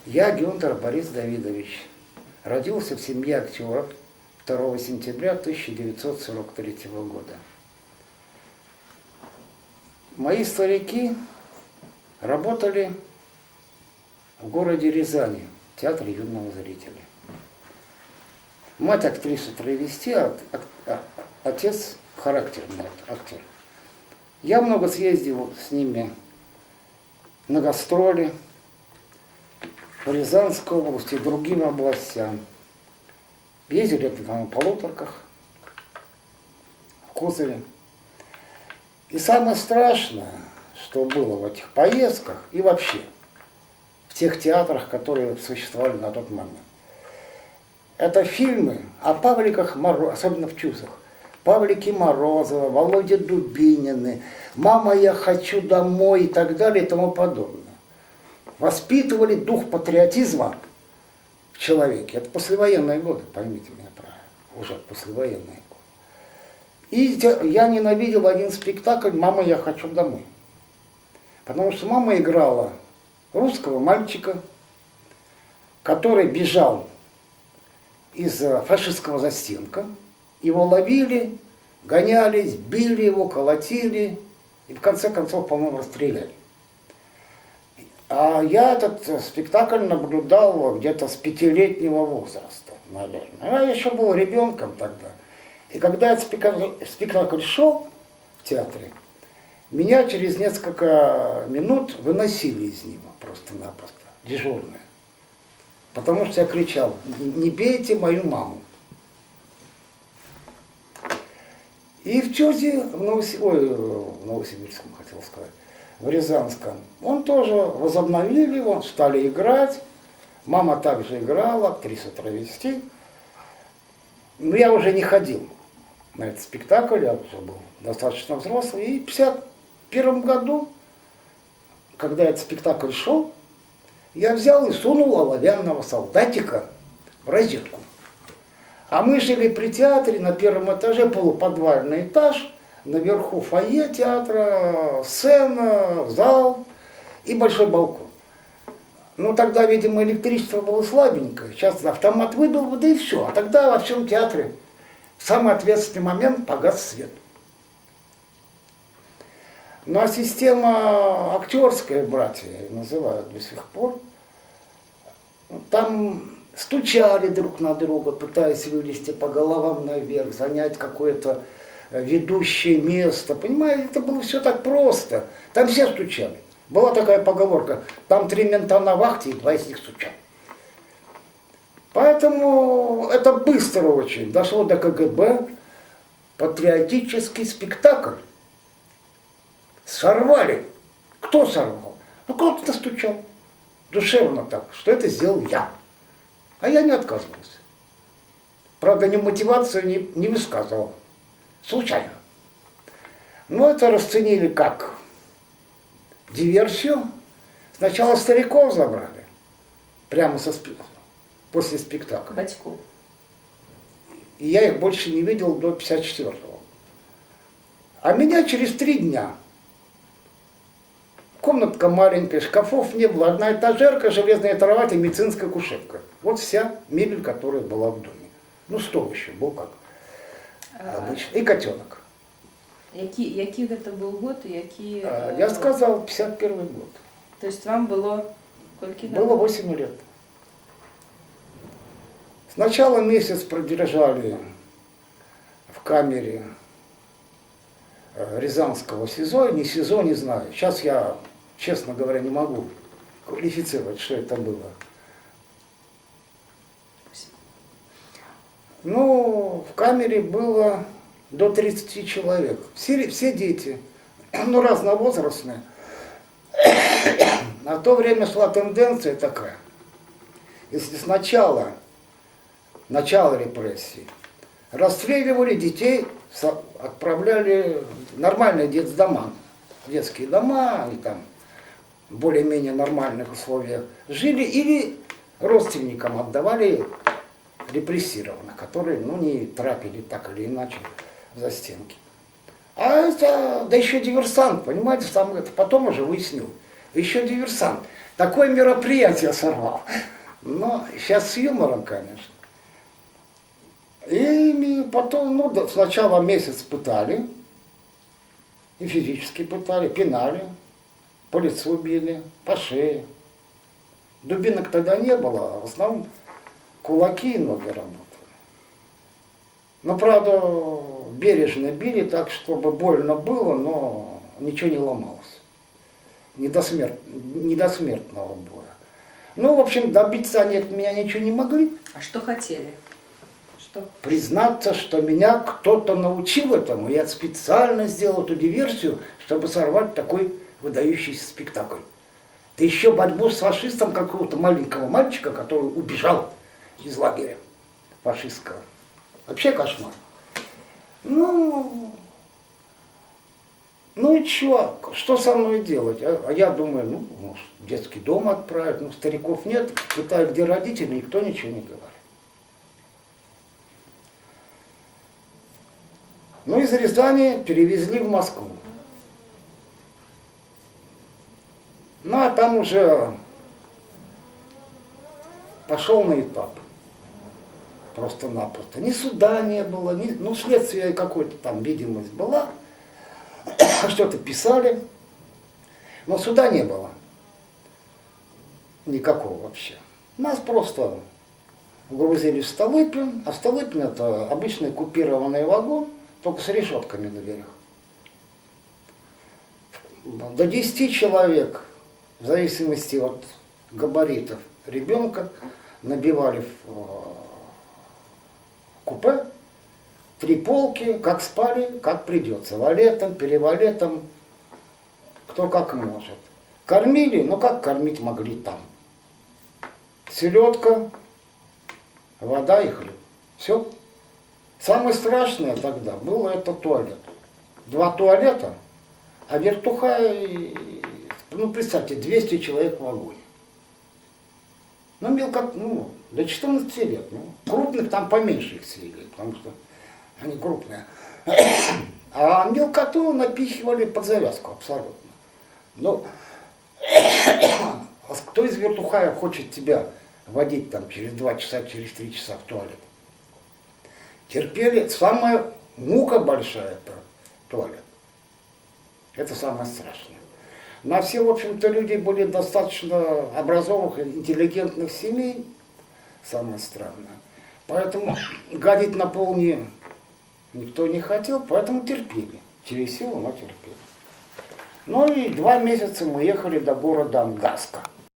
Я, Гюнтер Борис Давидович, родился в семье актеров 2 сентября 1943 года. Мои старики работали в городе Рязани, в Театре юного зрителя. Мать актриса травести, отец характерный актер. Я много съездил с ними на гастроли по Рязанской области и другим областям. Ездили на полуторках, в кузове. И самое страшное, что было в этих поездках и вообще в тех театрах, которые существовали на тот момент, это фильмы о Павликах Морозовых, особенно в Чусах. Павлики Морозова, Володя Дубинины, «Мама, я хочу домой» и так далее и тому подобное. Воспитывали дух патриотизма в человеке. Это послевоенные годы, поймите меня правильно, уже послевоенные годы. И я ненавидел один спектакль «Мама, я хочу домой». Потому что мама играла русского мальчика, который бежал из фашистского застенка. Его ловили, гонялись, били его, колотили и в конце концов, по-моему, расстреляли. А я этот спектакль наблюдал где-то с 5-летнего возраста, наверное. Я еще был ребенком тогда. И когда этот спектакль шел в театре, меня через несколько минут выносили из него просто-напросто, дежурные. Потому что я кричал: «Не бейте мою маму». И в Чузе, в Новосибирском, хотел сказать, в Рязанском, он тоже возобновили его, стали играть. Мама также играла, актриса травести. Но я уже не ходил на этот спектакль, я уже был достаточно взрослый. И в 1951 году, когда этот спектакль шел, я взял и сунул оловянного солдатика в розетку. А мы жили при театре на первом этаже, полуподвальный этаж, наверху фойе театра, сцена, зал и большой балкон. Ну тогда, видимо, электричество было слабенькое, сейчас автомат выбил, да и все. А тогда во всем театре в самый ответственный момент погас свет. Ну а система актерская, братья ее называют до сих пор, там стучали друг на друга, пытаясь вылезти по головам наверх, занять какое-то ведущее место. Понимаете, это было все так просто. Там все стучали. Была такая поговорка: там 3 мента на вахте, и 2 из них стучали. Поэтому это быстро очень дошло до КГБ. Патриотический спектакль сорвали. Кто сорвал? Ну, кто-то стучал. Душевно так, что это сделал я. А я не отказывался. Правда, ни мотивацию не высказывал. Случайно. Но это расценили как диверсию. Сначала стариков забрали. Прямо после спектакля. Батьков. И я их больше не видел до 1954-го. А меня через 3 дня. Комнатка маленькая, шкафов не было, одна этажерка, железная кровать и медицинская кушетка. Вот вся мебель, которая была в доме. Ну, стол еще был как обычно. И котенок. Який это был год и які... Я сказал, 51 год. То есть вам было сколько? Было 8 лет. Сначала месяц продержали в камере Рязанского СИЗО, не СИЗО, не знаю. Сейчас я, честно говоря, не могу квалифицировать, что это было. Ну, в камере было до 30 человек. Все дети, ну, разновозрастные. На то время шла тенденция такая. Если сначала, начало репрессий, расстреливали детей, отправляли в нормальные детские дома, и там в более-менее нормальных условиях жили, или родственникам отдавали репрессированных, которые, ну, не трапили так или иначе в застенки. А это, да еще диверсант, понимаете, сам это потом уже выяснил. еще диверсант. Такое мероприятие сорвал. Но сейчас с юмором, конечно. И потом, сначала месяц пытали, и физически пытали, пинали, по лицу били, по шее. Дубинок тогда не было, в основном кулаки и ноги работали. Но, правда, бережно били так, чтобы больно было, но ничего не ломалось. Не до смертного боя. Ну, в общем, добиться они от меня ничего не могли. А что хотели? Что? Признаться, что меня кто-то научил этому. Я специально сделал эту диверсию, чтобы сорвать такой выдающийся спектакль. Да еще борьбу с фашистом какого-то маленького мальчика, который убежал из лагеря фашистского. Вообще кошмар. Ну и что со мной делать? А я думаю, может, в детский дом отправить, стариков нет, питаю, где родители, никто ничего не говорит. Из Рязани перевезли в Москву. А там уже пошел на этап. Просто-напросто. Ни суда не было, следствие какой-то там видимость была. Что-то писали. Но суда не было. Никакого вообще. Нас просто грузили в Столыпин. А Столыпин это обычный купированный вагон, только с решетками на дверях. До 10 человек, в зависимости от габаритов ребенка, набивали в купе, 3 полки, как спали, как придется, валетом, перевалетом, кто как может. Кормили, как кормить могли там. Селедка, вода и хлеб. Все. Самое страшное тогда было это туалет. 2 туалета, а вертуха, представьте, 200 человек в вагоне. До 14 лет. Крупных там поменьше их свели, потому что они крупные. А мелкоту напихивали под завязку абсолютно. Кто из вертухаев хочет тебя водить там через 2 часа, через 3 часа в туалет? Терпели. Самая мука большая это туалет. Это самое страшное. На все, в общем-то, люди были достаточно образованных, интеллигентных семей. Самое странное. Поэтому гадить на пол никто не хотел, поэтому терпели. Через силу, но терпели. И 2 месяца мы ехали до города Ангарска.